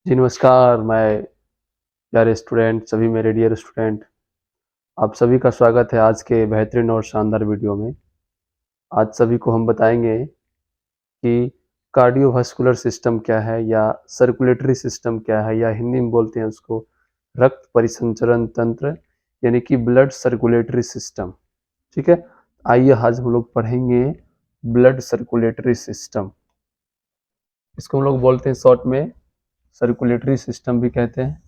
जी नमस्कार, मैं प्यारे स्टूडेंट, सभी मेरे डियर स्टूडेंट, आप सभी का स्वागत है आज के बेहतरीन और शानदार वीडियो में। आज सभी को हम बताएंगे कि कार्डियोवास्कुलर सिस्टम क्या है या सर्कुलेटरी सिस्टम क्या है या हिंदी में बोलते हैं उसको रक्त परिसंचरण तंत्र यानी कि ब्लड सर्कुलेटरी सिस्टम। ठीक है, आइए आज हम लोग पढ़ेंगे ब्लड सर्कुलेटरी सिस्टम। इसको हम लोग बोलते हैं शॉर्ट में सर्कुलेटरी सिस्टम भी कहते हैं।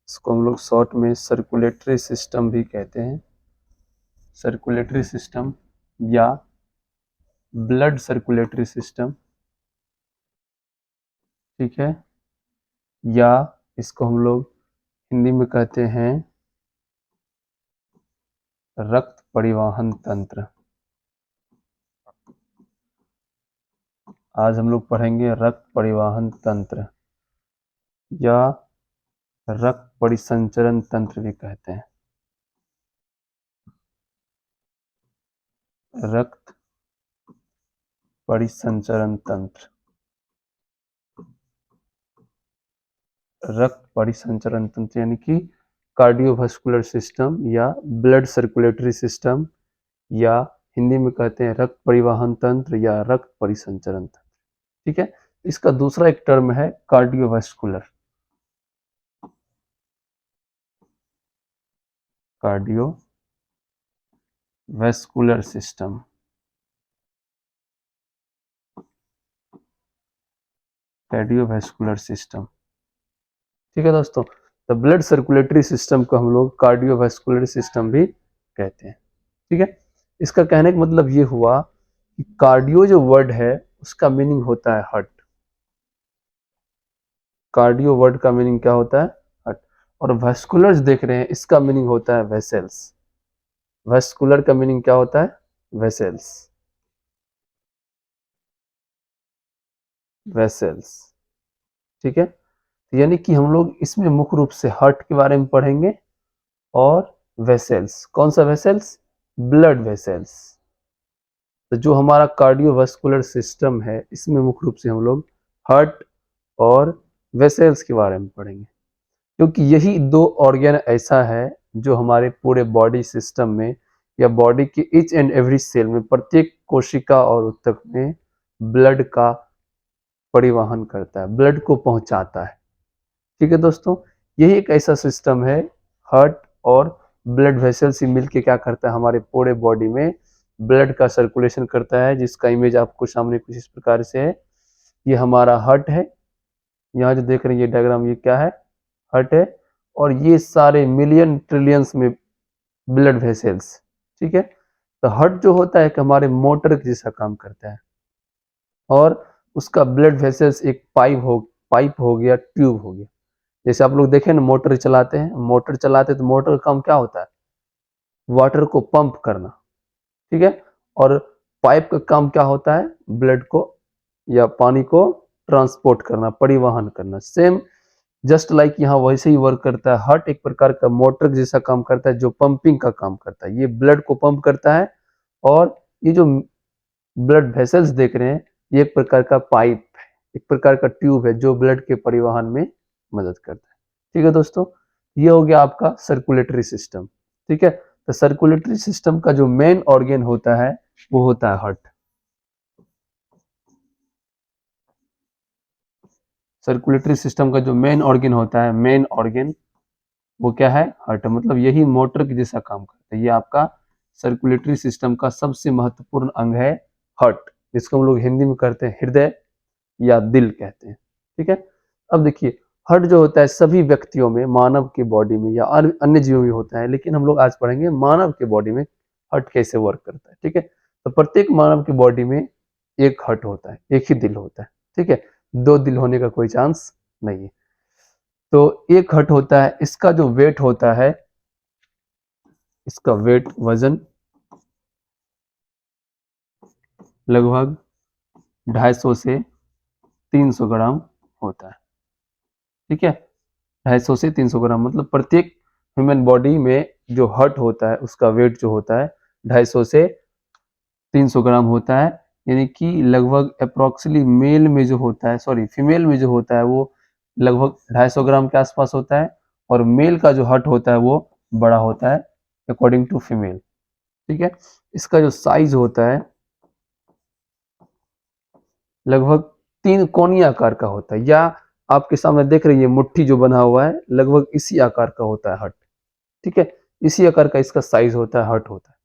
इसको हम लोग शॉर्ट में सर्कुलेटरी सिस्टम भी कहते हैं। सर्कुलेटरी सिस्टम या ब्लड सर्कुलेटरी सिस्टम, ठीक है, या इसको हम लोग हिंदी में कहते हैं रक्त परिवहन तंत्र। आज हम लोग पढ़ेंगे रक्त परिवहन तंत्र या रक्त परिसंचरण तंत्र भी कहते हैं। रक्त परिसंचरण तंत्र, रक्त परिसंचरण तंत्र यानी कि कार्डियोवास्कुलर सिस्टम या ब्लड सर्कुलेटरी सिस्टम या हिंदी में कहते हैं रक्त परिवहन तंत्र या रक्त परिसंचरण तंत्र। ठीक है, इसका दूसरा एक टर्म है cardiovascular. Cardiovascular system, cardiovascular system. ठीक है दोस्तों, तो ब्लड सर्कुलेटरी सिस्टम को हम लोग कार्डियोवास्कुलर सिस्टम भी कहते हैं। ठीक है, इसका कहने का मतलब ये हुआ कि कार्डियो जो वर्ड है उसका मीनिंग होता है हार्ट। कार्डियो वर्ड का मीनिंग क्या होता है? हार्ट। और वास्कुलर्स देख रहे हैं, इसका मीनिंग होता है वेसल्स। वास्कुलर का मीनिंग क्या होता है? Vessels, vessels. ठीक है, यानी कि हम लोग इसमें मुख्य रूप से हार्ट के बारे में पढ़ेंगे और वेसल्स। कौन सा वेसल्स? Blood vessels. तो जो हमारा कार्डियोवास्कुलर सिस्टम है इसमें मुख्य रूप से हम लोग हार्ट और वेसल्स के बारे में पढ़ेंगे, क्योंकि यही दो ऑर्गन ऐसा है जो हमारे पूरे बॉडी सिस्टम में या बॉडी के ईच एंड एवरी सेल में, प्रत्येक कोशिका और ऊतक में ब्लड का परिवहन करता है, ब्लड को पहुंचाता है। ठीक है दोस्तों, यही एक ऐसा सिस्टम है, हार्ट और ब्लड वेसल से मिलके क्या करता है, हमारे पूरे बॉडी में ब्लड का सर्कुलेशन करता है, जिसका इमेज आपको सामने कुछ इस प्रकार से है। ये हमारा हार्ट है, यहाँ जो देख रहे हैं ये डायग्राम, ये क्या है? हार्ट है। और ये सारे मिलियन ट्रिलियंस में ब्लड वेसल्स। ठीक है, तो हार्ट जो होता है कि हमारे मोटर जैसा काम करता है, और उसका ब्लड वेसल्स एक पाइप हो गया, ट्यूब हो गया। जैसे आप लोग देखें ना, मोटर चलाते हैं, मोटर चलाते हैं तो मोटर का काम क्या होता है? वाटर को पंप करना। ठीक है, और पाइप का काम क्या होता है? ब्लड को या पानी को ट्रांसपोर्ट करना, परिवहन करना। सेम जस्ट लाइक यहाँ वैसे ही वर्क करता है। हार्ट एक प्रकार का मोटर जैसा काम करता है जो पंपिंग का काम करता है, ये ब्लड को पंप करता है। और ये जो ब्लड वेसल्स देख रहे हैं, ये एक प्रकार का पाइप है, एक प्रकार का ट्यूब है जो ब्लड के परिवहन में मदद करता है। ठीक है दोस्तों, ये हो गया आपका सर्कुलेटरी सिस्टम। ठीक है, तो सर्कुलेटरी सिस्टम का जो मेन ऑर्गन होता है वो होता है हार्ट। सर्कुलेटरी सिस्टम का जो मेन ऑर्गन होता है, मेन ऑर्गन वो क्या है? हार्ट। मतलब यही मोटर के जैसा काम करता है। ये आपका सर्कुलेटरी सिस्टम का सबसे महत्वपूर्ण अंग है हार्ट, जिसको हम लोग हिंदी में कहते हैं हृदय या दिल कहते हैं। ठीक है, अब देखिए, हार्ट जो होता है सभी व्यक्तियों में, मानव के बॉडी में या अन्य जीवों में होता है, लेकिन हम लोग आज पढ़ेंगे मानव के बॉडी में हार्ट कैसे वर्क करता है। ठीक है, तो प्रत्येक मानव की बॉडी में एक हार्ट होता है, एक ही दिल होता है। ठीक है, दो दिल होने का कोई चांस नहीं है। तो एक हार्ट होता है, इसका जो वेट होता है, इसका वेट, वजन लगभग 250 से 300 ग्राम होता है। ठीक है, 250 से 300 ग्राम, मतलब प्रत्येक ह्यूमन बॉडी में जो हार्ट होता है उसका वेट जो होता है 250 से 300 ग्राम होता है। यानी कि लगभग अप्रोक्सीमेटली मेल में जो होता है, सॉरी फीमेल में जो होता है वो लगभग 250 ग्राम के आसपास होता है, और मेल का जो हर्ट होता है वो बड़ा होता है अकॉर्डिंग टू फीमेल। ठीक है, इसका जो साइज होता है लगभग 3 कोणीय आकार का होता है, या आपके सामने देख रही है मुट्ठी जो बना हुआ है लगभग इसी आकार का होता है हर्ट। ठीक है, इसी आकार का इसका साइज होता है, हर्ट होता है।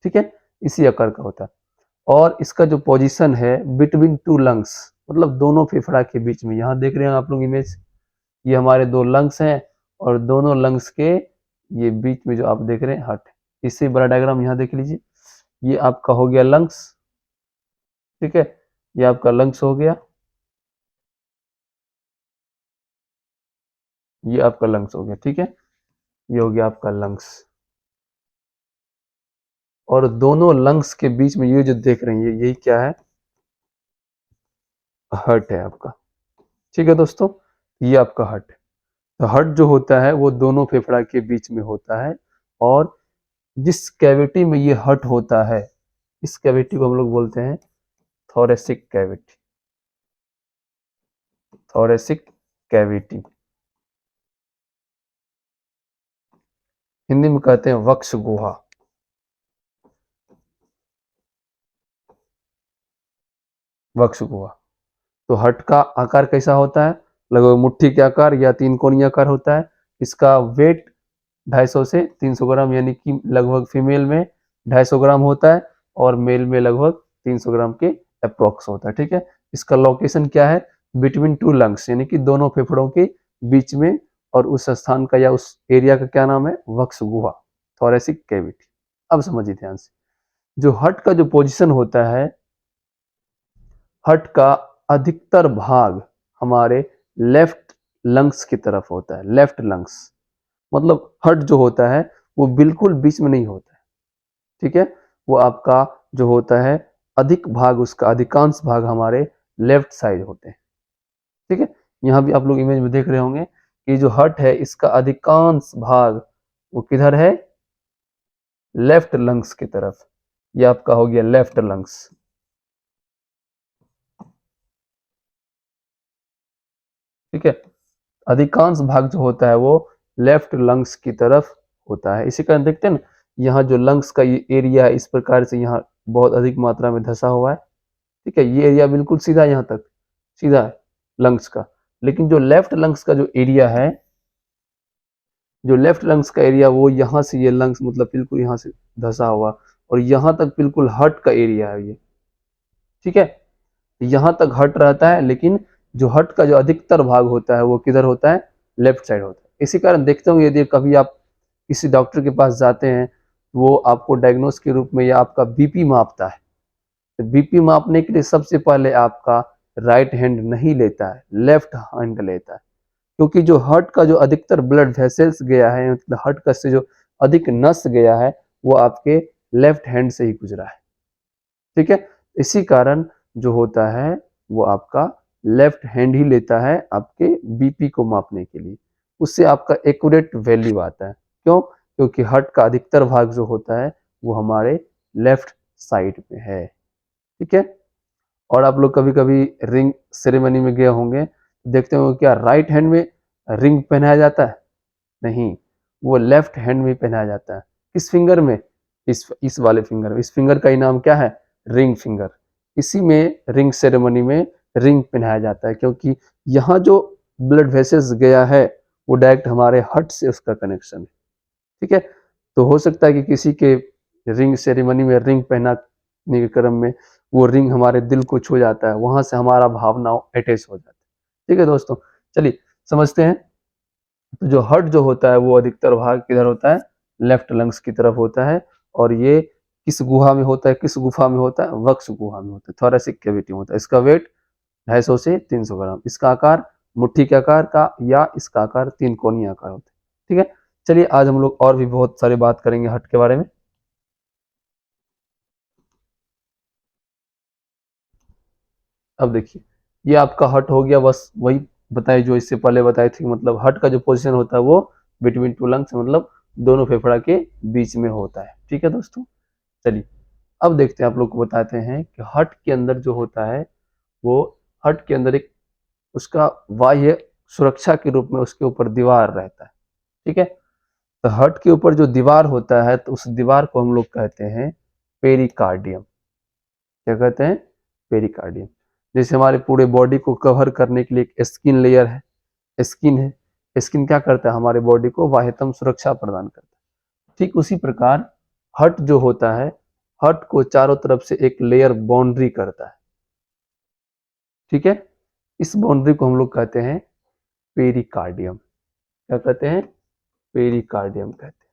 ठीक है, इसी आकार का होता है। और इसका जो पोजीशन है बिटवीन टू लंग्स, मतलब दोनों फेफड़ा के बीच में, यहाँ देख रहे हैं आप लोग इमेज, ये हमारे 2 लंग्स हैं और दोनों लंग्स के ये बीच में जो आप देख रहे हैं हार्ट, इससे बड़ा डायग्राम यहाँ देख लीजिए। ये आपका हो गया लंग्स। ठीक है, ये आपका लंग्स हो गया, ये आपका लंग्स हो गया। ठीक है, ये हो गया आपका लंग्स, और दोनों लंग्स के बीच में ये जो देख रहे हैं यही क्या है, हार्ट है आपका। ठीक है दोस्तों, ये आपका हार्ट। तो हार्ट जो होता है वो दोनों फेफड़ा के बीच में होता है, और जिस कैविटी में ये हार्ट होता है इस कैविटी को हम लोग बोलते हैं thoracic cavity. Thoracic cavity Hindi में कहते हैं वक्ष गुहा। वक्ष गुहा। तो हार्ट का आकार कैसा होता है, लगभग मुट्ठी के आकार या 3 कोणीय आकार होता है। इसका वेट 250 से 300 ग्राम, यानी कि लगभग फीमेल में 250 ग्राम होता है और मेल में लगभग 300 ग्राम के अप्रोक्स होता है। ठीक है, इसका लोकेशन क्या है, बिटवीन टू लंग्स, यानी कि दोनों फेफड़ों के बीच में, और उस स्थान का या उस एरिया का क्या नाम है, वक्ष गुहा, थोरेसिक कैविटी। अब समझिए ध्यान से, जो हार्ट का जो पोजीशन होता है, हार्ट का अधिकतर भाग हमारे लेफ्ट लंग्स की तरफ होता है। लेफ्ट लंग्स मतलब हार्ट जो होता है वो बिल्कुल बीच में नहीं होता है। ठीक है, वो आपका जो होता है अधिक भाग, उसका अधिकांश भाग हमारे लेफ्ट साइड होते हैं। ठीक है, यहाँ भी आप लोग इमेज में देख रहे होंगे कि जो हार्ट है इसका अधिकांश भाग वो किधर है, लेफ्ट लंग्स की तरफ। ये आपका हो गया लेफ्ट लंग्स। ठीक है, अधिकांश भाग जो होता है वो लेफ्ट लंग्स की तरफ होता है। इसी कारण देखते हैं ना, यहाँ जो लंग्स का ये एरिया है इस प्रकार से यहाँ बहुत अधिक मात्रा में धंसा हुआ है। ठीक है, ये एरिया बिल्कुल सीधा यहाँ तक सीधा है लंग्स का, लेकिन जो लेफ्ट लंग्स का जो एरिया है, जो लेफ्ट लंग्स का एरिया वो यहाँ से ये लंग्स मतलब बिल्कुल यहाँ से धंसा हुआ, और यहाँ तक बिल्कुल हार्ट का एरिया है ये। ठीक है, यहाँ तक हार्ट रहता है, लेकिन जो हार्ट का जो अधिकतर भाग होता है वो किधर होता है, लेफ्ट साइड होता है। इसी कारण देखते हो यदि कभी आप किसी डॉक्टर के पास जाते हैं, वो आपको डायग्नोस के रूप में या आपका बीपी मापता है, तो बीपी मापने के लिए सबसे पहले आपका राइट हैंड नहीं लेता है, लेफ्ट हैंड लेता है, क्योंकि जो हार्ट का जो अधिकतर ब्लड वेसल्स गया है, मतलब हार्ट का से जो अधिक नस गया है वो आपके लेफ्ट हैंड से ही गुजरा है। ठीक है, इसी कारण जो होता है वो आपका लेफ्ट हैंड ही लेता है आपके बीपी को मापने के लिए, उससे आपका एक्यूरेट वैल्यू आता है। क्यों, क्योंकि हार्ट का अधिकतर भाग जो होता है वो हमारे लेफ्ट साइड में है। ठीक है, और आप लोग कभी कभी रिंग सेरेमनी में गए होंगे, देखते होंगे क्या राइट हैंड में रिंग पहनाया जाता है, नहीं, वो लेफ्ट हैंड में पहनाया जाता है। किस फिंगर में, इस वाले फिंगर में। इस फिंगर का ही नाम क्या है, रिंग फिंगर। इसी में रिंग सेरेमनी में रिंग पहनाया जाता है, क्योंकि यहाँ जो ब्लड वेसल्स गया है वो डायरेक्ट हमारे हार्ट से उसका कनेक्शन है। ठीक है, तो हो सकता है कि किसी के रिंग सेरेमनी में रिंग पहनाने के क्रम में वो रिंग हमारे दिल को छू जाता है, वहां से हमारा भावना अटैच हो जाता है। ठीक है दोस्तों, चलिए समझते हैं। तो जो हार्ट जो होता है वो अधिकतर भाग किधर होता है, लेफ्ट लंग्स की तरफ होता है, और ये किस गुहा में होता है, किस गुफा में होता है, वक्ष गुहा में होता है, थोरेसिक कैविटी में होता है। इसका वेट 250 से 300 ग्राम। इसका आकार मुट्ठी के आकार का या इसका आकार 3 कोणीय आकार होता है। ठीक है, चलिए आज हम लोग और भी बहुत सारी बात करेंगे हार्ट के बारे में। अब देखिए, ये आपका हार्ट हो गया, बस वही बताए जो इससे पहले बताए थे, मतलब हार्ट का जो पोजीशन होता है वो बिटवीन टू लंग्स, मतलब दोनों फेफड़ा के बीच में होता है। ठीक है दोस्तों, चलिए अब देखते हैं, आप लोग को बताते हैं कि हार्ट के अंदर जो होता है वो हार्ट के अंदर एक उसका बाह्य सुरक्षा के रूप में उसके ऊपर दीवार रहता है। ठीक है, तो हार्ट के ऊपर जो दीवार होता है तो उस दीवार को हम लोग कहते हैं पेरिकार्डियम। क्या कहते हैं? पेरिकार्डियम। जैसे हमारे पूरे बॉडी को कवर करने के लिए एक स्किन लेयर है, स्किन है, स्किन क्या करता है? हमारे बॉडी को बाह्यतम सुरक्षा प्रदान करता है। ठीक उसी प्रकार हार्ट जो होता है, हार्ट को चारों तरफ से एक लेयर बाउंड्री करता है। ठीक है, इस बाउंड्री को हम लोग कहते हैं पेरिकार्डियम। क्या कहते हैं? पेरिकार्डियम कहते हैं।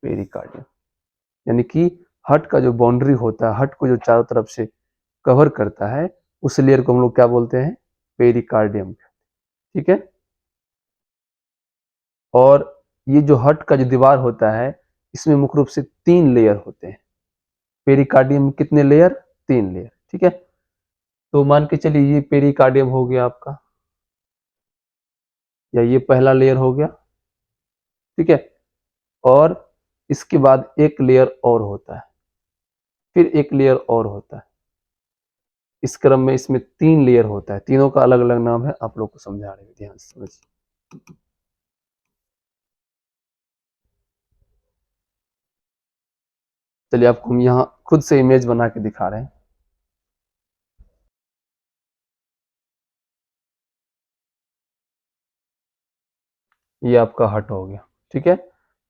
पेरिकार्डियम यानी कि हार्ट का जो बाउंड्री होता है, हार्ट को जो चारों तरफ से कवर करता है, उस लेयर को हम लोग क्या बोलते हैं? पेरिकार्डियम। ठीक है, और ये जो हार्ट का जो दीवार होता है, इसमें मुख्य रूप से 3 लेयर होते हैं। पेरिकार्डियम में कितने लेयर? 3 लेयर। ठीक है, तो मान के चलिए ये पेरिकार्डियम हो गया आपका, या ये पहला लेयर हो गया। ठीक है, और इसके बाद एक लेयर और होता है, फिर एक लेयर और होता है। इस क्रम में इसमें 3 लेयर होता है, तीनों का अलग अलग नाम है, आप लोग को समझा रहे हैं, ध्यान से समझिए। चलिए आपको हम यहाँ खुद से इमेज बना के दिखा रहे हैं। ये आपका हार्ट हो गया। ठीक है,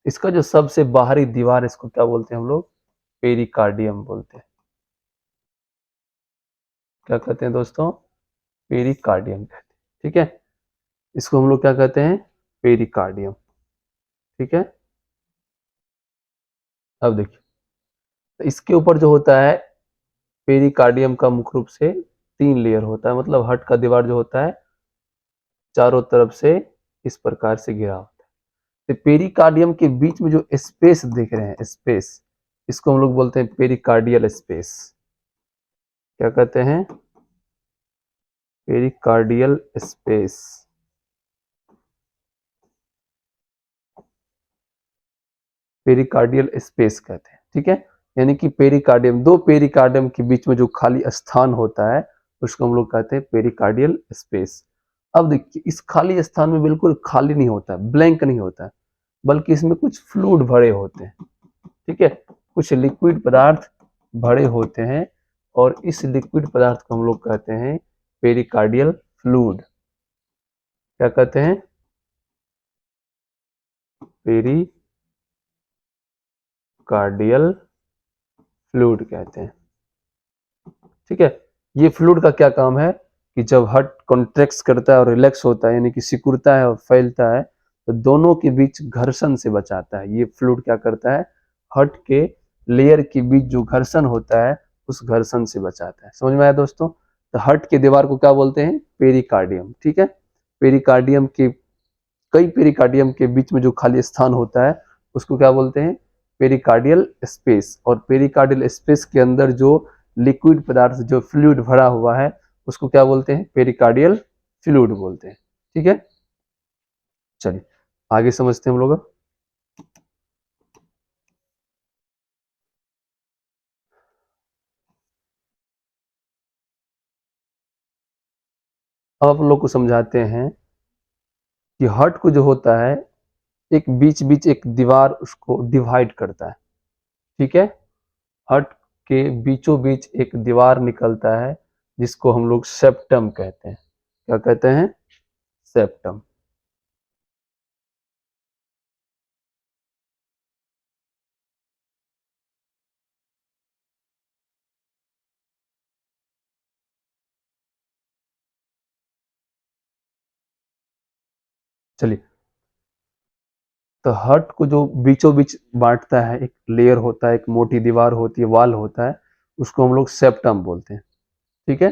इसका जो सबसे बाहरी दीवार, इसको क्या बोलते हैं हम लोग? पेरिकार्डियम बोलते हैं। क्या कहते हैं दोस्तों? पेरिकार्डियम कहते हैं। ठीक है, इसको हम लोग क्या कहते हैं? पेरिकार्डियम। ठीक है, अब देखिए, तो इसके ऊपर जो होता है पेरिकार्डियम का मुख्य रूप से 3 लेयर होता है, मतलब हार्ट का दीवार जो होता है चारों तरफ से इस प्रकार से घिरा होता है। तो पेरिकार्डियम के बीच में जो स्पेस देख रहे हैं, स्पेस, इसको हम लोग बोलते हैं पेरिकार्डियल स्पेस। क्या कहते हैं? Pericardial space. पेरिकार्डियल स्पेस कहते हैं। ठीक है, यानी कि पेरिकार्डियम, दो पेरिकार्डियम के बीच में जो खाली स्थान होता है उसको हम लोग कहते हैं पेरिकार्डियल स्पेस। अब देखिए, इस खाली स्थान में बिल्कुल खाली नहीं होता है, ब्लैंक नहीं होता है, बल्कि इसमें कुछ फ्लूइड भरे होते हैं। ठीक है, कुछ लिक्विड पदार्थ भरे होते हैं, और इस लिक्विड पदार्थ को हम लोग कहते हैं पेरिकार्डियल फ्लूइड। क्या कहते हैं? पेरिकार्डियल फ्लूइड कहते हैं। ठीक है, ये फ्लूइड का क्या काम है कि जब हार्ट कॉन्ट्रैक्ट करता है और रिलैक्स होता है, यानी कि सिकुड़ता है और फैलता है, तो दोनों के बीच घर्षण से बचाता है। ये फ्लूइड क्या करता है? हार्ट के लेयर के बीच जो घर्षण होता है उस घर्षण से बचाता है। समझ में आया दोस्तों? तो हार्ट के दीवार को क्या बोलते हैं? पेरिकार्डियम। ठीक है, पेरिकार्डियम के कई पेरिकार्डियम के बीच में जो खाली स्थान होता है उसको क्या बोलते हैं? Pericardial space. और पेरिकार्डियल स्पेस के अंदर जो लिक्विड पदार्थ, जो फ्लूइड भरा हुआ है, उसको क्या बोलते हैं? पेरिकार्डियल फ्लूइड बोलते हैं। ठीक है, चलिए आगे समझते हैं हम लोग। अब आप लोग को समझाते हैं कि हार्ट को जो होता है, एक बीच बीच एक दीवार उसको डिवाइड करता है। ठीक है, हार्ट के बीचों बीच एक दीवार निकलता है जिसको हम लोग सेप्टम कहते हैं। क्या कहते हैं? सेप्टम। चलिए, तो हार्ट को जो बीचों बीच बांटता है, एक लेयर होता है, एक मोटी दीवार होती है, वाल होता है, उसको हम लोग सेप्टम बोलते हैं। ठीक है,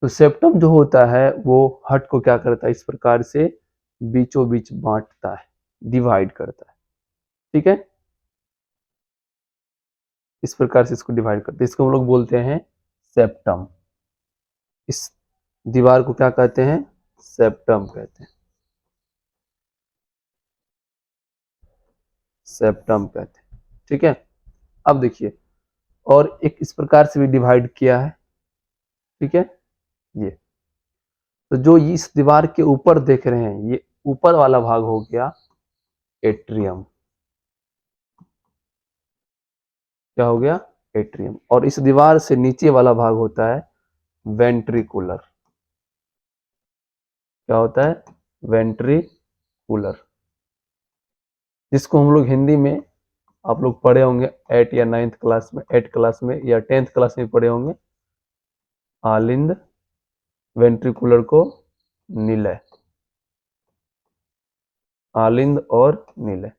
तो सेप्टम जो होता है वो हार्ट को क्या करता है? इस प्रकार से बीचों बीच बांटता है, डिवाइड करता है। ठीक है, इस प्रकार से इसको डिवाइड करते हैं, इसको हम लोग बोलते हैं सेप्टम। इस दीवार को क्या कहते हैं? सेप्टम कहते हैं। सेप्टम कहते हैं। ठीक है, अब देखिए और एक इस प्रकार से भी डिवाइड किया है। ठीक है, ये तो जो इस दीवार के ऊपर देख रहे हैं ये ऊपर वाला भाग हो गया एट्रियम। क्या हो गया? एट्रियम। और इस दीवार से नीचे वाला भाग होता है वेंट्रिकुलर। क्या होता है? वेंट्रिकुलर, जिसको हम लोग हिंदी में आप लोग पढ़े होंगे 8 या 9th क्लास में, 8 क्लास में या 10th क्लास में पढ़े होंगे, आलिंद वेंट्रिकुलर को निलय, आलिंद और निलय।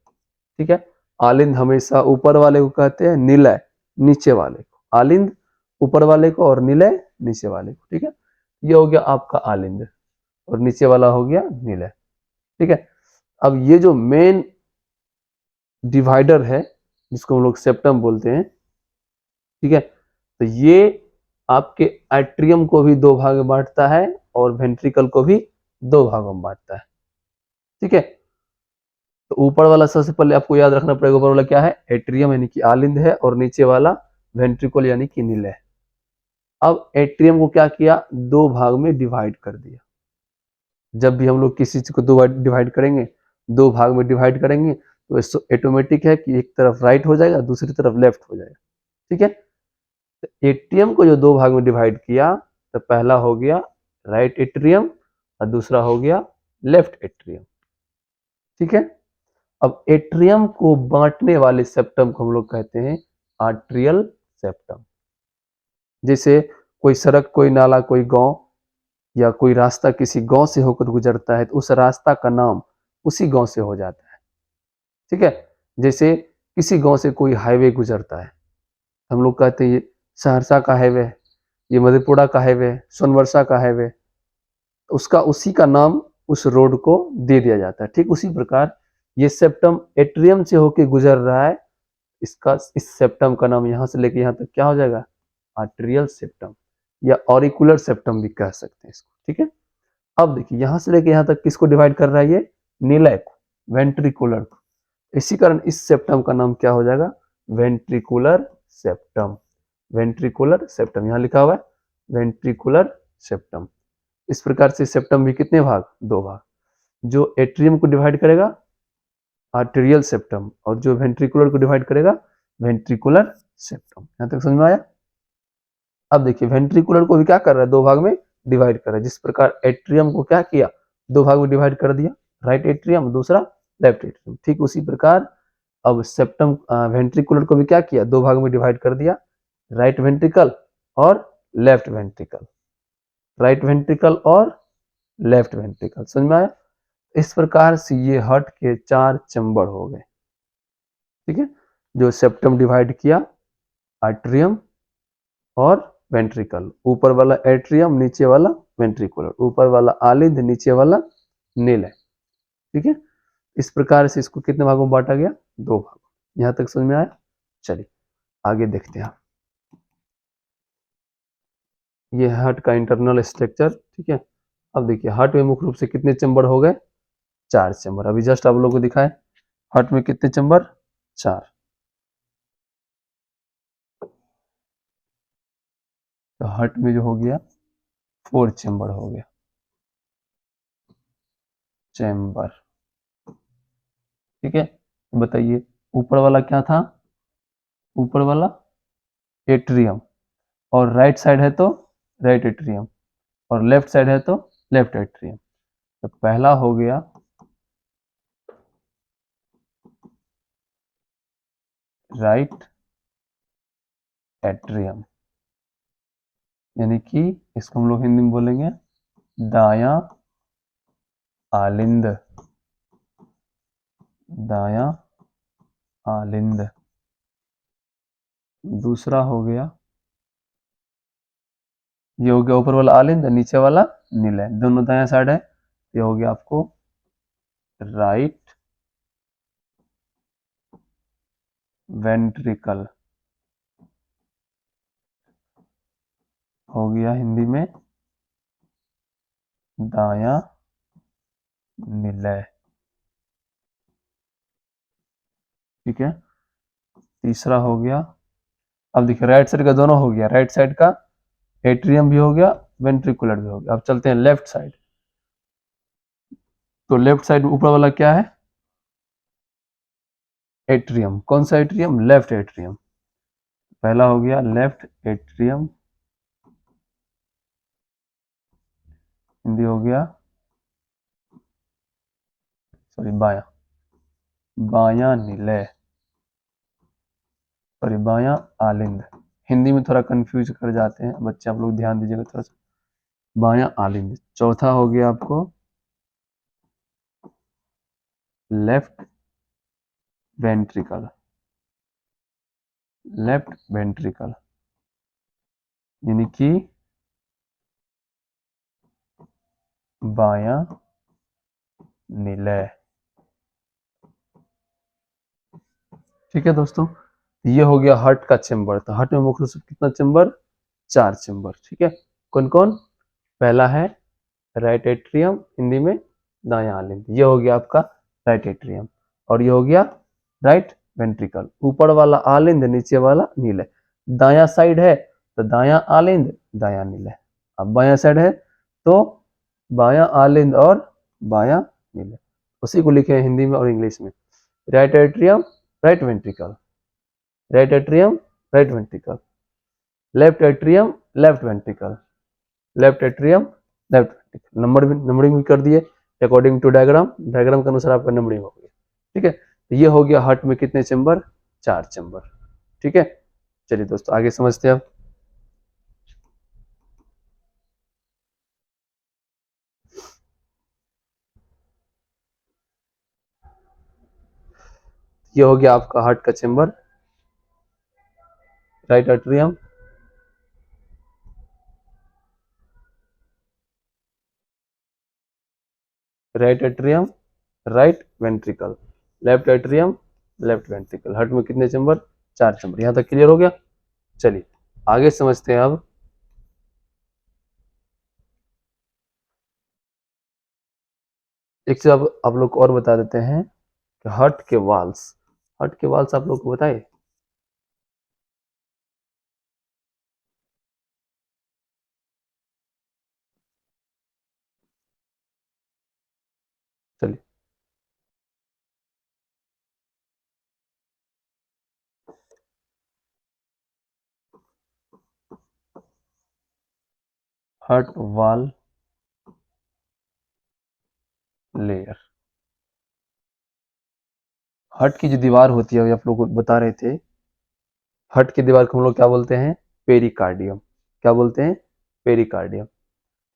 ठीक है, आलिंद हमेशा ऊपर वाले को कहते हैं, निलय नीचे वाले को। आलिंद ऊपर वाले को और निलय नीचे वाले को। ठीक है, ये हो गया आपका आलिंद और नीचे वाला हो गया निलय। ठीक है, अब ये जो मेन डिवाइडर है जिसको हम लोग सेप्टम बोलते हैं, ठीक है, तो ये आपके एट्रियम को भी दो भाग में बांटता है और वेंट्रिकल को भी दो भागों में बांटता है। ठीक है, तो ऊपर वाला सबसे पहले आपको याद रखना पड़ेगा, ऊपर वाला क्या है? एट्रियम यानी कि आलिंद है, और नीचे वाला वेंट्रिकल यानी कि निलय। अब एट्रियम को क्या किया? दो भाग में डिवाइड कर दिया। जब भी हम लोग किसी चीज को दो डिवाइड करेंगे, दो भाग में डिवाइड करेंगे, तो ऑटोमेटिक है कि एक तरफ राइट हो जाएगा, दूसरी तरफ लेफ्ट हो जाएगा। ठीक है, तो एट्रियम को जो दो भाग में डिवाइड किया, तो पहला हो गया राइट एट्रियम और दूसरा हो गया लेफ्ट एट्रियम। ठीक है, अब एट्रियम को बांटने वाले सेप्टम को हम लोग कहते हैं आर्ट्रियल सेप्टम। जैसे कोई सड़क, कोई नाला, कोई गांव या कोई रास्ता किसी गांव से होकर गुजरता है, तो उस रास्ता का नाम उसी गांव से हो जाता है। ठीक है, जैसे किसी गांव से कोई हाईवे गुजरता है, हम लोग कहते हैं ये सहरसा का हाईवे, ये मधेपुरा का हाईवे, सोनवर्षा का हाईवे, उसका उसी का नाम उस रोड को दे दिया जाता है। ठीक उसी प्रकार ये सेप्टम एट्रियम से होकर गुजर रहा है, इसका इस सेप्टम का नाम यहां से लेके यहां तक क्या हो जाएगा? आर्टेरियल सेप्टम या ऑरिकुलर सेप्टम भी कह सकते हैं इसको। ठीक है, अब देखिए यहां से लेके यहां तक किसको डिवाइड कर रहा है? ये निलय को, वेंट्रिकुलर को। इसी कारण इस सेप्टम का नाम क्या हो जाएगा? Ventricular septum. वेंट्रिकुलर सेप्टम यहां लिखा हुआ है वेंट्रिकुलर सेप्टम। इस प्रकार से सेप्टम भी कितने भाग? दो भाग। जो एट्रियम को डिवाइड करेगा आर्टेरियल सेप्टम, और जो वेंट्रिकुलर को डिवाइड करेगा वेंट्रिकुलर सेप्टम। यहां तक समझ में आया? अब देखिए वेंट्रिकुलर को भी क्या कर रहा है? दो भाग में डिवाइड कर रहा है। जिस प्रकार एट्रियम को क्या किया? दो भाग में डिवाइड कर दिया, राइट एट्रियम दूसरा लेफ्ट एट्रियम। ठीक उसी प्रकार अब सेप्टम वेंट्रिकुलर को भी क्या किया? दो भाग में डिवाइड कर दिया, राइट वेंट्रिकल और लेफ्ट वेंट्रिकल, राइट वेंट्रिकल और लेफ्ट वेंट्रिकल। समझ में आया? इस प्रकार से ये हार्ट के चार चैम्बर हो गए। ठीक है, जो सेप्टम डिवाइड किया आर्ट्रियम और वेंट्रिकल, ऊपर वाला एट्रियम नीचे वाला वेंट्रिकुलर, ऊपर वाला आलिंद नीचे वाला निलय। ठीक है, इस प्रकार से इसको कितने भागों में बांटा गया? दो भाग। यहां तक समझ में आया? चलिए आगे देखते हैं। ये हार्ट का इंटरनल स्ट्रक्चर। ठीक है, अब देखिए हार्ट में मुख्य रूप से कितने चैम्बर हो गए? चार चैम्बर। अभी जस्ट आप लोगों को दिखाए हार्ट में कितने चैम्बर? चार। तो हार्ट में जो हो गया 4 चैम्बर हो गया, चैम्बर। ठीक है, बताइए ऊपर वाला क्या था? ऊपर वाला एट्रियम, और राइट साइड है तो राइट एट्रियम, और लेफ्ट साइड है तो लेफ्ट एट्रियम। तो पहला हो गया राइट एट्रियम, यानी कि इसको हम लोग हिंदी में बोलेंगे दाया आलिंद, दाया आलिंद। दूसरा हो गया, ये हो गया ऊपर वाला आलिंद, नीचे वाला निलय, दोनों दाया साइड है। ये हो गया आपको राइट वेंट्रिकल, हो गया हिंदी में दाया निलय। ठीक है, तीसरा हो गया। अब देखिए राइट साइड का दोनों हो गया, राइट साइड का एट्रियम भी हो गया, वेंट्रिकुलर भी हो गया। अब चलते हैं लेफ्ट साइड। तो लेफ्ट साइड ऊपर वाला क्या है? एट्रियम। कौन सा एट्रियम? Left atrium. पहला हो गया लेफ्ट एट्रियम, हिंदी हो गया, सॉरी बाया, बाया निलय, सॉरी बाया आलिंद। हिंदी में थोड़ा कंफ्यूज कर जाते हैं बच्चे, आप लोग ध्यान दीजिएगा थोड़ा सा। बाया आलिंद। चौथा हो गया आपको लेफ्ट वेंट्रिकल, लेफ्ट वेंट्रिकल यानी कि बाया निलय। ठीक है दोस्तों, ये हो गया हार्ट का चेंबर। तो हार्ट में मुख्य रूप से कितना चेंबर? 4 चेंबर। ठीक है, कौन कौन? पहला है राइट एट्रियम, हिंदी में दायां आलिंद, ये हो गया आपका राइट एट्रियम। और ये हो गया राइट वेंट्रिकल, ऊपर वाला आलिंद, नीचे वाला नीले। दायां साइड है तो दायां आलिंद, दायां नीले। अब बायां साइड है तो बायां आलिंद और बायां नीले। उसी को लिखे हैं हिंदी में और इंग्लिश में। Right atrium, right ventricle, right atrium, right ventricle, left atrium, left ventricle, left atrium, left ventricle. Numbering भी कर दिए अकॉर्डिंग टू डायग्राम, डायग्राम के अनुसार आपका नंबरिंग हो गया। ठीक है, तो ये हो गया हार्ट में कितने चेंबर? 4 चेंबर। ठीक है, चलिए दोस्तों आगे समझते हैं अब। ये हो गया आपका हार्ट का chamber, right atrium, right atrium, right ventricle, left atrium, left ventricle. Heart में कितने चेंबर? 4 चेंबर। यहां तक क्लियर हो गया? चलिए आगे समझते हैं अब। एक चीज आप लोग को और बता देते हैं कि हार्ट के वाल्स, हार्ट के वाल्स आप लोग को बताए। चलिए, हार्ट वाल लेयर। हार्ट की जो दीवार होती है, आप लोग को बता रहे थे, हार्ट की दीवार को हम लोग क्या बोलते हैं? पेरिकार्डियम। क्या बोलते हैं? पेरिकार्डियम।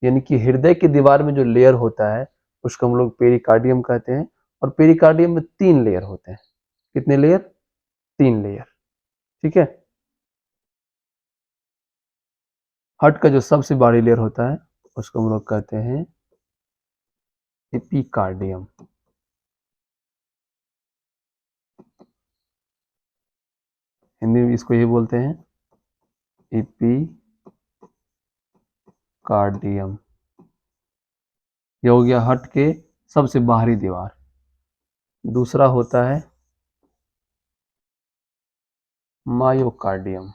यानी कि हृदय की दीवार में जो लेयर होता है उसको हम लोग पेरिकार्डियम कहते हैं। और पेरिकार्डियम में 3 लेयर होते हैं। कितने लेयर? 3 लेयर। ठीक है, हार्ट का जो सबसे बड़ी लेयर होता है उसको हम लोग कहते हैं एपिकार्डियम। हिंदी में इसको ये बोलते हैं एपिकार्डियम। ये हो गया हार्ट के सबसे बाहरी दीवार। दूसरा होता है मायोकार्डियम।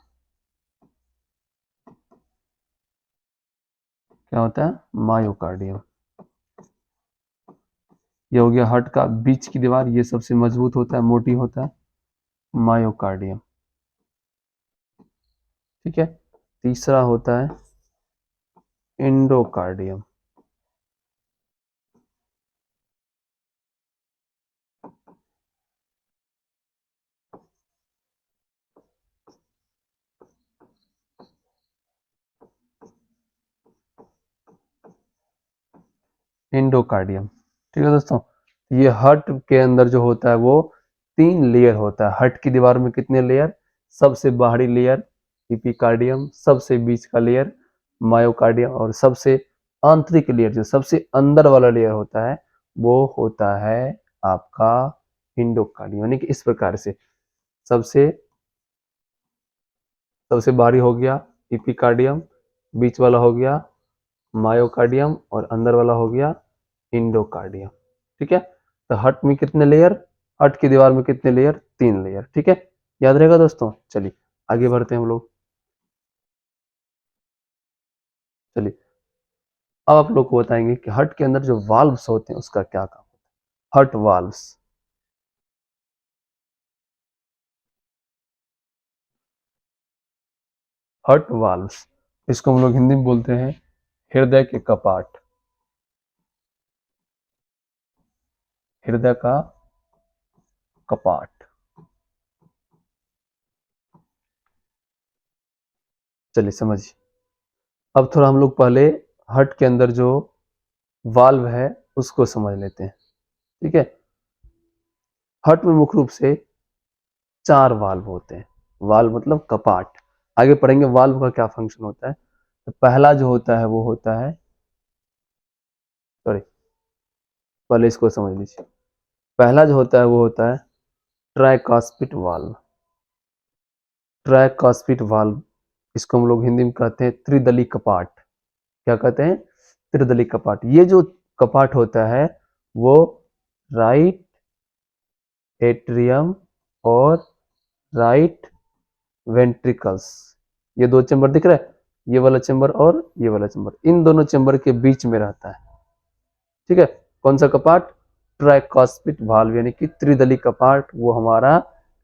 क्या होता है? मायोकार्डियम। ये हो गया हार्ट का बीच की दीवार, ये सबसे मजबूत होता है, मोटी होता है, मायोकार्डियम। ठीक है, तीसरा होता है एंडोकार्डियम। एंडोकार्डियम। ठीक है दोस्तों, ये हार्ट के अंदर जो होता है वो 3 लेयर होता है। हार्ट की दीवार में कितने लेयर? सबसे बाहरी लेयर एपिकार्डियम, सबसे बीच का लेयर मायोकार्डियम, और सबसे आंतरिक लेयर जो सबसे अंदर वाला लेयर होता है वो होता है आपका एंडोकार्डियम। यानी कि इस प्रकार से सबसे सबसे बाहरी हो गया एपिकार्डियम, बीच वाला हो गया मायोकार्डियम, और अंदर वाला हो गया एंडोकार्डियम। ठीक है, तो हार्ट में कितने लेयर? हार्ट की दीवार में कितने लेयर? 3 लेयर। ठीक है, याद रहेगा दोस्तों। चलिए आगे बढ़ते हैं हम लोग। चलिए अब आप लोग को बताएंगे कि हार्ट के अंदर जो वाल्व्स होते हैं उसका क्या काम है। हार्ट वाल्व्स, हार्ट वाल्व्स, इसको हम लोग हिंदी में बोलते हैं हृदय के कपाट, हृदय का कपाट। चलिए समझिए। अब थोड़ा हम लोग पहले हार्ट के अंदर जो वाल्व है उसको समझ लेते हैं। ठीक है, हार्ट में मुख्य रूप से 4 वाल्व होते हैं। वाल्व मतलब कपाट। आगे पढ़ेंगे वाल्व का क्या फंक्शन होता है। तो पहला जो होता है वो होता है, सॉरी, पहले इसको समझ लीजिए। पहला जो होता है वो होता है ट्राइकास्पिड वाल्व। ट्राइकास्पिड वाल्व, इसको हम लोग हिंदी में कहते हैं त्रिदली कपाट। क्या कहते हैं? त्रिदली कपाट। ये जो कपाट होता है वो राइट एट्रियम और राइट वेंट्रिकल्स, ये दो चैम्बर दिख रहा है, ये वाला चैम्बर और ये वाला चैम्बर, इन दोनों चैम्बर के बीच में रहता है। ठीक है, कौन सा कपाट? ट्राइकास्पिड वाल्व, यानी कि त्रिदली कपाट। वो हमारा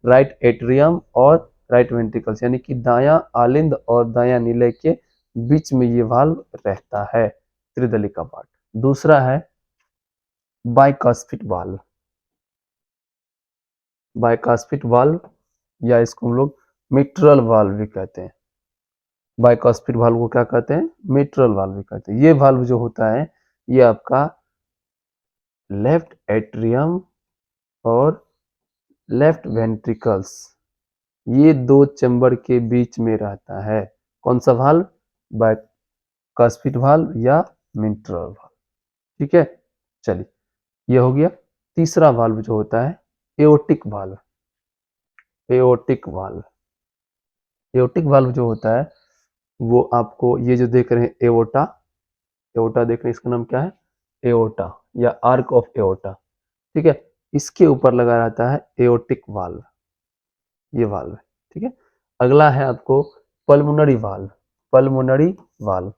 राइट एट्रियम और राइट वेंट्रिकल्स यानी कि दायां आलिंद और दायां नीले के बीच में ये वाल्व रहता है, त्रिदली कपाट। दूसरा है बाइकास्पिड वाल्व। बाइकास्पिड वाल्व या इसको हम लोग मिट्रल वाल्व भी कहते हैं। बाइकास्पिड वाल्व को क्या कहते हैं? मिट्रल वाल्व भी कहते हैं। ये वाल्व जो होता है ये आपका लेफ्ट एट्रियम और लेफ्ट वेंट्रिकल्स, ये दो चैम्बर के बीच में रहता है। कौन सा वाल्व? बाइकास्पिड वाल्व या मिट्रल वाल्व। ठीक है, चलिए ये हो गया। तीसरा वाल्व जो होता है aortic valve. Aortic valve, aortic valve जो होता है वो आपको ये जो देख रहे हैं एओर्टा, एओर्टा देख रहे हैं, इसका नाम क्या है? एओर्टा या आर्क ऑफ एओर्टा। ठीक है, इसके ऊपर लगा रहता है एओर्टिक वाल्व, ये वाल्व है। ठीक है, अगला है आपको पल्मोनरी वाल्व। पल्मोनरी वाल्व,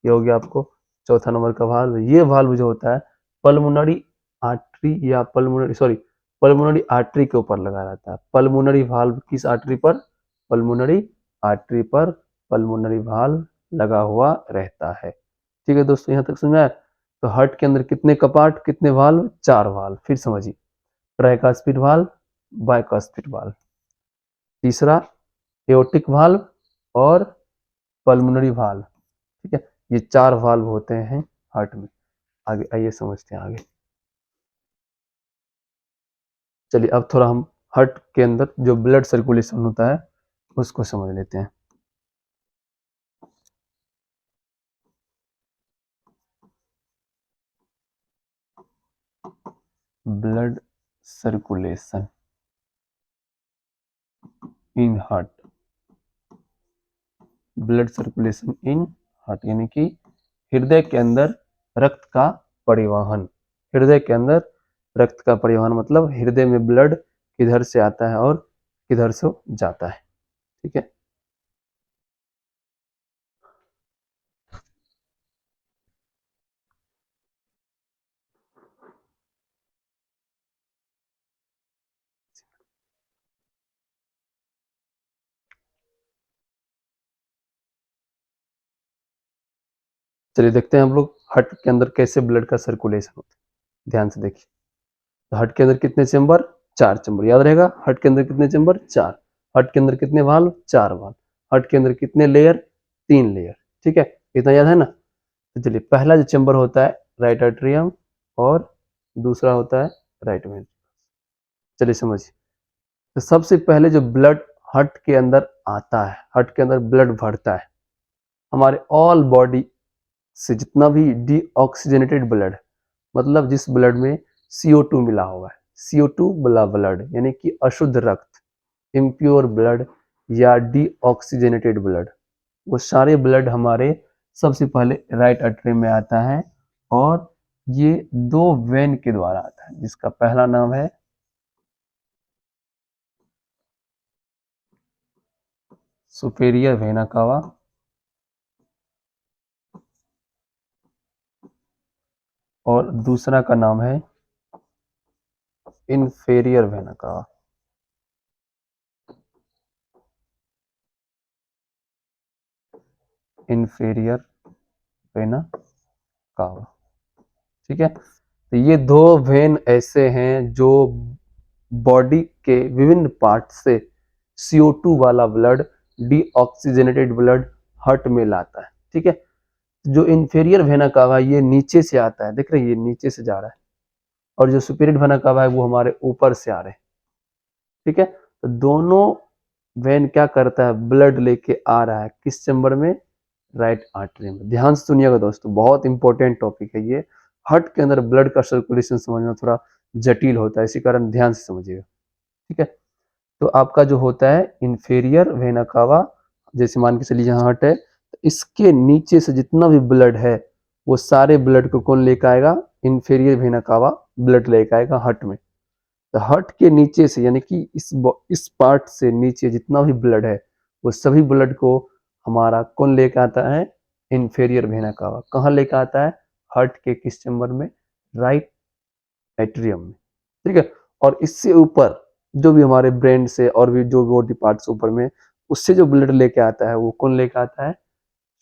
ये हो गया आपको चौथा नंबर का वाल्व। ये वाल्व जो होता है पल्मोनरी आर्टरी या पल्मोनरी, सॉरी, पल्मोनरी आर्टरी के ऊपर लगा रहता है। पल्मोनरी वाल्व किस आर्टरी पर? पल्मोनरी आर्टरी पर पल्मोनरी वाल्व लगा हुआ रहता है। ठीक है दोस्तों, यहां तक समझ में आया? तो हार्ट के अंदर कितने कपाट, कितने वाल्व? 4 वाल्व। फिर समझिए, ट्राइकास्पिड वाल्व, बाइकास्पिड वाल्व, तीसरा एओर्टिक वाल्व और पल्मोनरी वाल्व। ठीक है, ये 4 वाल्व होते हैं हार्ट में। आगे आइए समझते हैं आगे। चलिए अब थोड़ा हम हार्ट के अंदर जो ब्लड सर्कुलेशन होता है उसको समझ लेते हैं। Blood circulation in heart, blood circulation in heart यानी कि हृदय के अंदर रक्त का परिवहन। हृदय के अंदर रक्त का परिवहन मतलब हृदय में ब्लड किधर से आता है और किधर से जाता है। ठीक है, चलिए देखते हैं हम लोग हार्ट के अंदर कैसे ब्लड का सर्कुलेशन होता है। ध्यान से देखिए, तो हार्ट के अंदर कितने चेंबर? 4 चेंबर। याद रहेगा, हार्ट के अंदर कितने चेंबर? 4। हार्ट के अंदर कितने वाल्व? 4 वाल्व। हार्ट के अंदर कितने लेयर? 3 लेयर। ठीक है, इतना याद है ना? तो चलिए, पहला जो चेंबर होता है राइट एट्रियम और दूसरा होता है राइट वेंट्रिकल। चलिए समझिए, तो सबसे पहले जो ब्लड हार्ट के अंदर आता है, हार्ट के अंदर ब्लड भरता है, हमारे ऑल बॉडी से जितना भी डीऑक्सीजनेटेड ब्लड, मतलब जिस ब्लड में CO2 मिला हुआ है, CO2 वाला ब्लड यानी कि अशुद्ध रक्त, इम्प्योर ब्लड या डीऑक्सीजनेटेड ब्लड, वो सारे ब्लड हमारे सबसे पहले राइट एट्रियम में आता है और ये 2 वेन के द्वारा आता है, जिसका पहला नाम है सुपेरियर वेना कावा, और दूसरा का नाम है inferior vena cava. Inferior vena cava, ठीक है। तो ये दो वेन ऐसे हैं जो बॉडी के विभिन्न पार्ट से CO2 वाला ब्लड, डीऑक्सीजनेटेड ब्लड हार्ट में लाता है, ठीक है। जो इंफेरियर वेना कावा ये नीचे से आता है, देख रहे हैं ये नीचे से जा रहा है, और जो सुपीरियर वेना कावा है वो हमारे ऊपर से आ रहे हैं, ठीक है। तो दोनों वेन क्या करता है, ब्लड लेके आ रहा है किस चैम्बर में, राइट आर्टरी में। ध्यान से सुनिएगा दोस्तों, बहुत इंपॉर्टेंट टॉपिक है ये। हार्ट के अंदर ब्लड का सर्कुलेशन समझना थोड़ा जटिल होता है, इसी कारण ध्यान से समझिएगा, ठीक है। तो आपका जो होता है इंफेरियर वेना कावा, जैसे मान के चलिए यहाँ हार्ट है, तो इसके नीचे से जितना भी ब्लड है वो सारे ब्लड को कौन लेकर आएगा, इंफेरियर वेना कावा ब्लड लेकर आएगा हार्ट में। तो हार्ट के नीचे से यानी कि इस पार्ट से नीचे जितना भी ब्लड है वो सभी ब्लड को हमारा कौन लेकर आता है, इंफेरियर वेना कावा। कहाँ लेकर आता है, हार्ट के किस चैम्बर में, राइट एट्रियम में, ठीक है। और इससे ऊपर जो भी हमारे ब्रेन से और भी जो बॉडी पार्ट्स ऊपर में, उससे जो ब्लड लेके आता है वो कौन लेके आता है,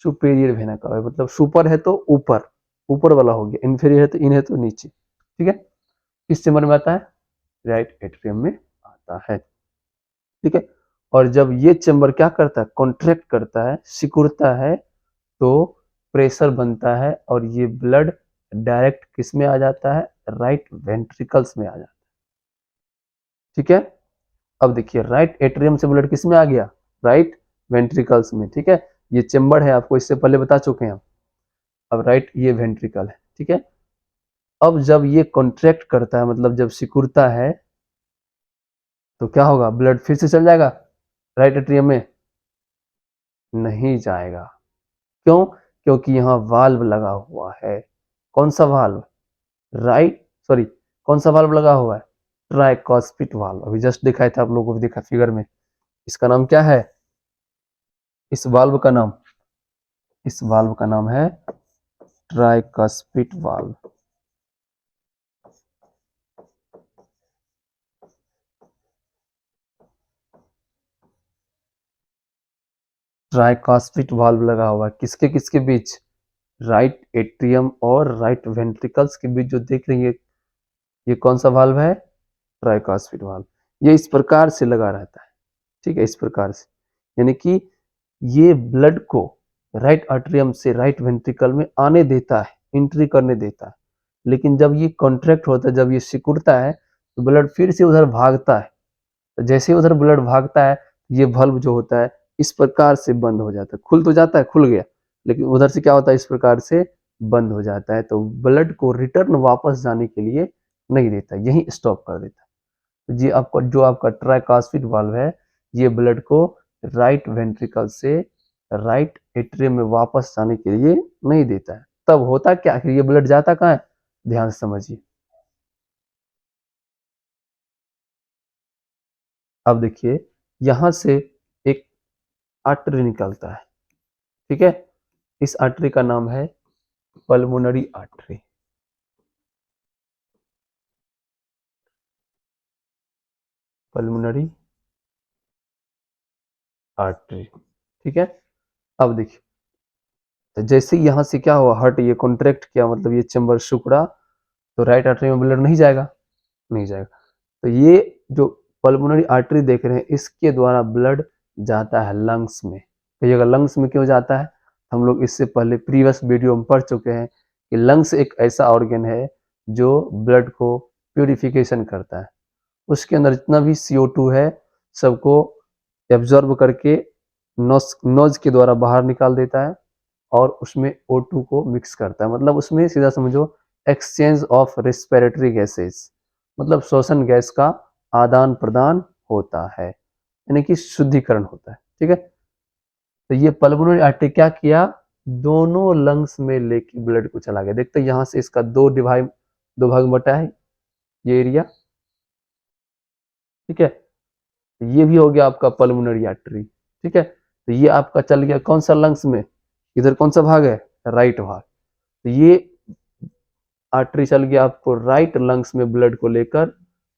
सुपेरियर वेना कावा। मतलब सुपर है तो ऊपर, ऊपर वाला हो गया, इन्फीरियर है तो इन है तो नीचे, ठीक है। किस चैम्बर में आता है, राइट एट्रियम में आता है, ठीक है। और जब ये चैम्बर क्या करता है, कॉन्ट्रैक्ट करता है, सिकुड़ता है, तो प्रेशर बनता है और ये ब्लड डायरेक्ट किस में आ जाता है, राइट वेंट्रिकल्स में आ जाता है, ठीक है। अब देखिए राइट एट्रियम से ब्लड किस में आ गया, राइट वेंट्रिकल्स में, ठीक है। ये चेम्बर है, आपको इससे पहले बता चुके हैं हम। अब राइट ये वेंट्रिकल है, ठीक है। अब जब ये कॉन्ट्रैक्ट करता है, मतलब जब सिकुड़ता है, तो क्या होगा, ब्लड फिर से चल जाएगा राइट एट्रियम में, नहीं जाएगा। क्यों, क्योंकि यहाँ वाल्व लगा हुआ है। कौन सा वाल्व, राइट सॉरी कौन सा वाल्व लगा हुआ है, ट्राइकॉस्पिड वाल्व। अभी जस्ट दिखाया था आप लोगों को भी, देखा फिगर में। इसका नाम क्या है, इस वाल्व का नाम, इस वाल्व का नाम है ट्राइकस्पिड वाल्व। ट्राइकस्पिड वाल्व लगा हुआ है किसके किसके बीच, राइट एट्रियम और राइट वेंट्रिकल्स के बीच। जो देख रही है ये कौन सा वाल्व है, ट्राइकस्पिड वाल्व। ये इस प्रकार से लगा रहता है, ठीक है, इस प्रकार से। यानी कि ये ब्लड को राइट आर्टरियम से राइट वेंट्रिकल में आने देता है, एंट्री करने देता है। लेकिन जब ये कॉन्ट्रैक्ट होता है, जब ये सिकुड़ता है, तो ब्लड फिर से उधर भागता है। तो जैसे ही उधर ब्लड भागता है, ये valve जो होता है इस प्रकार से बंद हो जाता है। खुल तो जाता है, खुल गया, लेकिन उधर से क्या होता है, इस प्रकार से बंद हो जाता है। तो ब्लड को रिटर्न वापस जाने के लिए नहीं देता, यही स्टॉप कर देता है। तो ये आपका जो आपका ट्राइकास्पिड वाल्व है, ये ब्लड को राइट वेंट्रिकल से राइट एट्रियम में वापस जाने के लिए नहीं देता है। तब होता क्या कि ये ब्लड जाता कहाँ है, ध्यान से समझिए। अब देखिए यहां से एक आर्टरी निकलता है, ठीक है। इस आर्टरी का नाम है पल्मोनरी आर्टरी, पल्मोनरी आर्टरी, ठीक है। अब देखिए, तो जैसे यहां से क्या हुआ, हार्ट ये कॉन्ट्रैक्ट किया, मतलब ये चैम्बर सिकुड़ा, तो राइट आर्टरी में ब्लड नहीं जाएगा, नहीं जाएगा। तो ये जो पल्मोनरी आर्टरी देख रहे हैं, इसके द्वारा ब्लड जाता है लंग्स में। तो ये लंग्स में क्यों जाता है, हम लोग इससे पहले प्रीवियस वीडियो में पढ़ चुके हैं कि लंग्स एक ऐसा ऑर्गन है जो ब्लड को प्यूरिफिकेशन करता है। उसके अंदर जितना भी CO2 है सबको एब्जॉर्ब करके नोज के द्वारा बाहर निकाल देता है, और उसमें O2 को मिक्स करता है। मतलब उसमें सीधा समझो एक्सचेंज ऑफ रेस्पिरेटरी गैसेस, मतलब श्वसन गैस का आदान प्रदान होता है, यानी कि शुद्धिकरण होता है, ठीक है। तो ये पल्मोनरी आर्टरी क्या किया, दोनों लंग्स में लेके ब्लड को चला गया। देखते हैं यहाँ से इसका दो भाग बटा है ये एरिया, ठीक है। तो ये भी हो गया आपका पल्मोनरी आर्टरी, ठीक है। तो ये आपका चल गया कौन सा लंग्स में, इधर कौन सा भाग है, राइट भाग। तो ये आर्टरी चल गया आपको राइट लंग्स में ब्लड को लेकर,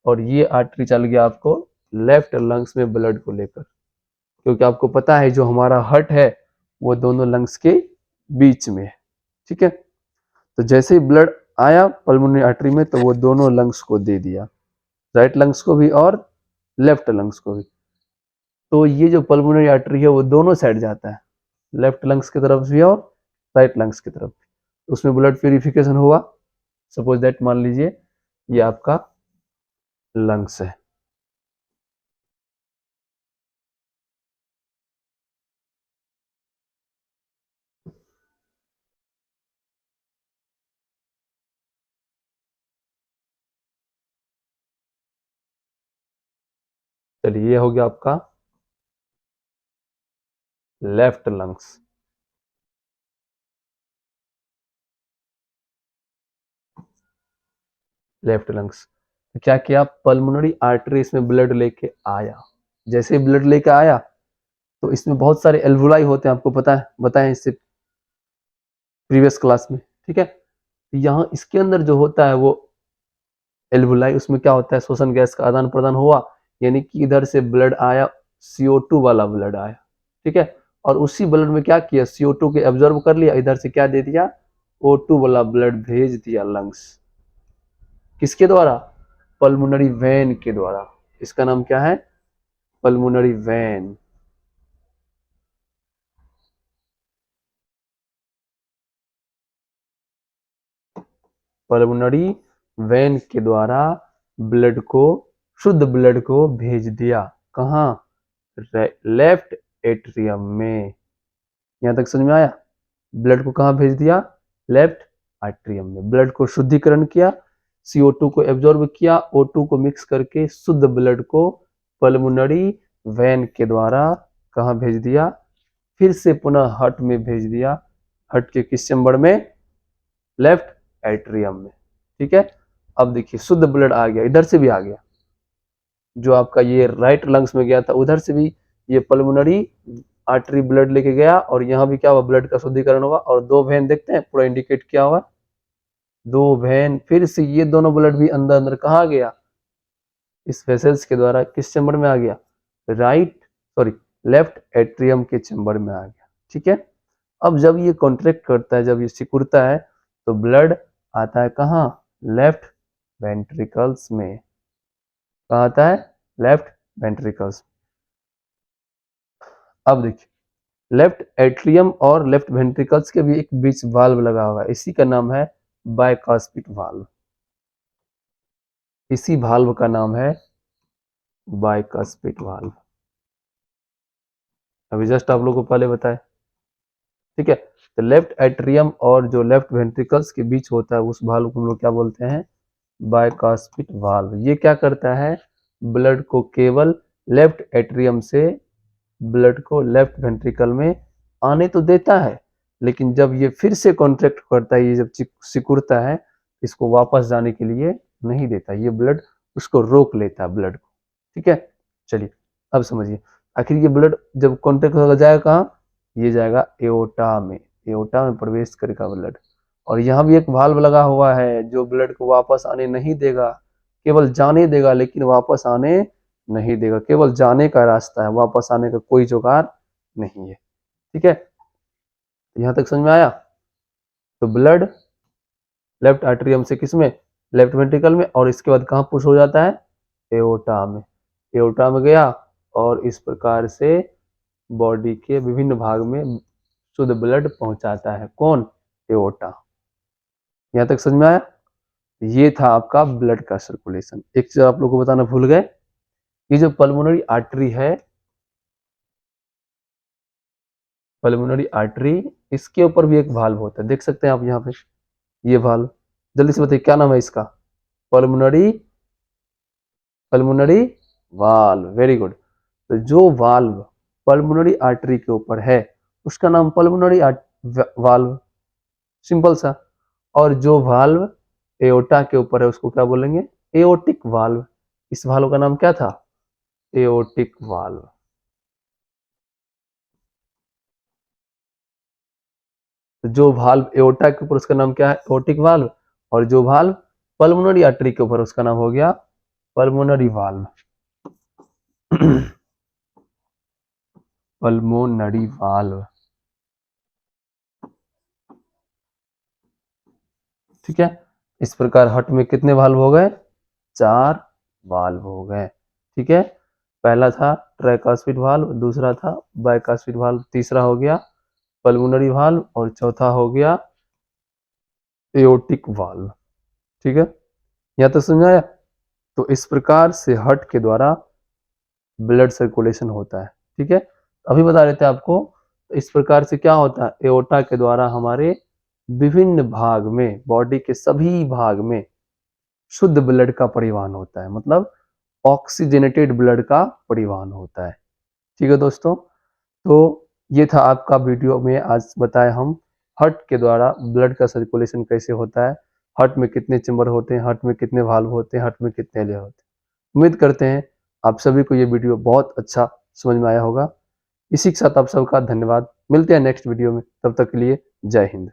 और ये आर्टरी चल गया आपको लेफ्ट लंग्स में ब्लड को लेकर, क्योंकि आपको पता है जो हमारा हार्ट है वो दोनों लंग्स के बीच में है। ठीक है, तो जैसे ही ब्लड आया पल्मोनरी आर्टरी में तो वो दोनों लंग्स को दे दिया, राइट लंग्स को भी और लेफ्ट लंग्स को भी। तो ये जो पल्मोनरी आर्टरी है वो दोनों साइड जाता है, लेफ्ट लंग्स की तरफ भी और राइट लंग्स की तरफ भी। उसमें ब्लड प्यूरिफिकेशन हुआ। सपोज दैट मान लीजिए ये आपका लंग्स है, चलिए ये हो गया आपका लेफ्ट लंग्स। लेफ्ट लंग्स तो क्या किया, पल्मोनरी आर्टरी इसमें ब्लड लेके आया। जैसे ब्लड लेके आया तो इसमें बहुत सारे एल्वुलाई होते हैं, आपको पता है, बताएं इससे प्रीवियस क्लास में। ठीक है, यहाँ इसके अंदर जो होता है वो एल्वुलाई, उसमें क्या होता है, श्वसन गैस का आदान प्रदान हुआ, यानी कि इधर से ब्लड आया, CO2 वाला ब्लड आया। ठीक है, और उसी ब्लड में क्या किया, CO2 के एब्जॉर्ब कर लिया, इधर से क्या दे दिया, O2 वाला ब्लड भेज दिया लंग्स। किसके द्वारा, पल्मोनरी वेन के द्वारा। इसका नाम क्या है, पल्मोनरी वेन। पल्मोनरी वेन के द्वारा ब्लड को, शुद्ध ब्लड को भेज दिया कहाँ, लेफ्ट एट्रियम में। यहां तक समझ में आया, ब्लड को कहाँ भेज दिया, लेफ्ट एट्रियम में। ब्लड को शुद्धिकरण किया, CO2 को एब्जॉर्ब किया, O2 को मिक्स करके शुद्ध ब्लड को पल्मोनरी वेन के द्वारा कहाँ भेज दिया, फिर से पुनः हार्ट में भेज दिया। हार्ट के किस चैम्बर में, लेफ्ट एट्रियम में। ठीक है, अब देखिए शुद्ध ब्लड आ गया, इधर से भी आ गया, जो आपका ये राइट लंग्स में गया था उधर से भी ये पल्मोनरी आर्टरी ब्लड लेके गया, और यहाँ भी क्या हुआ, ब्लड का शुद्धिकरण हुआ, और दो वेन देखते हैं पूरा इंडिकेट किया हुआ, दो वेन। फिर से ये दोनों ब्लड भी अंदर अंदर कहाँ गया, इस वेसल्स के द्वारा किस चैम्बर में आ गया, राइट सॉरी लेफ्ट एट्रियम के चैम्बर में आ गया। ठीक है, अब जब ये कॉन्ट्रैक्ट करता है, जब ये सिकुड़ता है, तो ब्लड आता है कहाँ, लेफ्ट वेंट्रिकल्स में। कहाँ आता है, लेफ्ट वेंट्रिकल्स। अब देखिए लेफ्ट एट्रियम और लेफ्ट वेंट्रिकल्स के भी एक बीच वाल्व लगा हुआ है, इसी का नाम है बाइकास्पिड वाल्व। इसी वाल्व का नाम है बाइकास्पिड वाल्व। अभी जस्ट आप लोगों को पहले बताए। ठीक है, तो लेफ्ट एट्रियम और जो लेफ्ट वेंट्रिकल्स के बीच होता है उस वाल्व को हम लोग क्या बोलते हैं, बाइकास्पिड वाल्व। ये क्या करता है, ब्लड को केवल लेफ्ट एट्रियम से ब्लड को लेफ्ट वेंट्रिकल में आने तो देता है, लेकिन जब ये फिर से कॉन्ट्रैक्ट करता है, ये जब सिकुड़ता है, इसको वापस जाने के लिए नहीं देता, ये ब्लड उसको रोक लेता है ब्लड को। ठीक है, चलिए अब समझिए, आखिर ये ब्लड जब कॉन्ट्रैक्ट होगा जाएगा कहाँ, ये जाएगा एओर्टा में, एओर्टा में प्रवेश करेगा ब्लड। और यहाँ भी एक वाल्व लगा हुआ है जो ब्लड को वापस आने नहीं देगा, केवल जाने देगा लेकिन वापस आने नहीं देगा, केवल जाने का रास्ता है, वापस आने का कोई जुगाड़ नहीं है। ठीक है, यहां तक समझ में आया। तो ब्लड लेफ्ट आर्टरियम से किसमें, लेफ्ट वेंट्रिकल में, और इसके बाद कहाँ पुश हो जाता है, एओर्टा में। एओर्टा में गया और इस प्रकार से बॉडी के विभिन्न भाग में शुद्ध ब्लड पहुंचाता है, कौन, एओर्टा। यहां तक समझ में आया। ये था आपका ब्लड का सर्कुलेशन। एक चीज आप लोग को बताना भूल गए, ये जो पल्मोनरी आर्टरी है, पल्मोनरी आर्टरी, इसके ऊपर भी एक वाल्व होता है, देख सकते हैं आप यहाँ पे, ये वाल्व। जल्दी से बताइए क्या नाम है इसका, pulmonary, pulmonary valve, very good. तो जो वाल्व पल्मोनरी आर्टरी के ऊपर है उसका नाम पल्मोनरी वाल्व, सिंपल सा। और जो वाल्व एओर्टा के ऊपर है उसको क्या बोलेंगे, एओर्टिक वाल्व। इस वाल्व का नाम क्या था, एओर्टिक वाल्व। तो जो वाल्व एओर्टा के ऊपर उसका नाम क्या है, एओर्टिक वाल्व, और जो वाल्व पल्मोनरी आर्टरी के ऊपर उसका नाम हो गया पल्मोनरी वाल्व। पल्मोनरी वाल्व, ठीक है। इस प्रकार हार्ट में कितने वाल्व हो गए, 4 वाल्व हो गए, ठीक है। पहला था ट्राइकास्पिड वाल्व, दूसरा था बाइकास्पिड वाल्व, तीसरा हो गया पल्मोनरी वाल्व और चौथा हो गया एओर्टिक वाल्व, ठीक है। यहाँ तक समझ आया। तो इस प्रकार से हार्ट के द्वारा ब्लड सर्कुलेशन होता है, ठीक है। अभी बता रहे थे आपको, इस प्रकार से क्या होता है, एओर्टा के द्वारा हमारे विभिन्न भाग में, बॉडी के सभी भाग में शुद्ध ब्लड का परिवहन होता है, मतलब ऑक्सीजनेटेड ब्लड का परिवहन होता है, ठीक है दोस्तों। तो ये था आपका वीडियो में आज बताया हम हार्ट के द्वारा ब्लड का सर्कुलेशन कैसे होता है, हार्ट में कितने चैम्बर होते हैं, हार्ट में कितने वाल्व होते हैं, हार्ट में कितने लेयर होते हैं। उम्मीद करते हैं आप सभी को ये वीडियो बहुत अच्छा समझ में आया होगा। इसी के साथ आप सबका धन्यवाद, मिलते हैं नेक्स्ट वीडियो में, तब तक के लिए जय हिंद।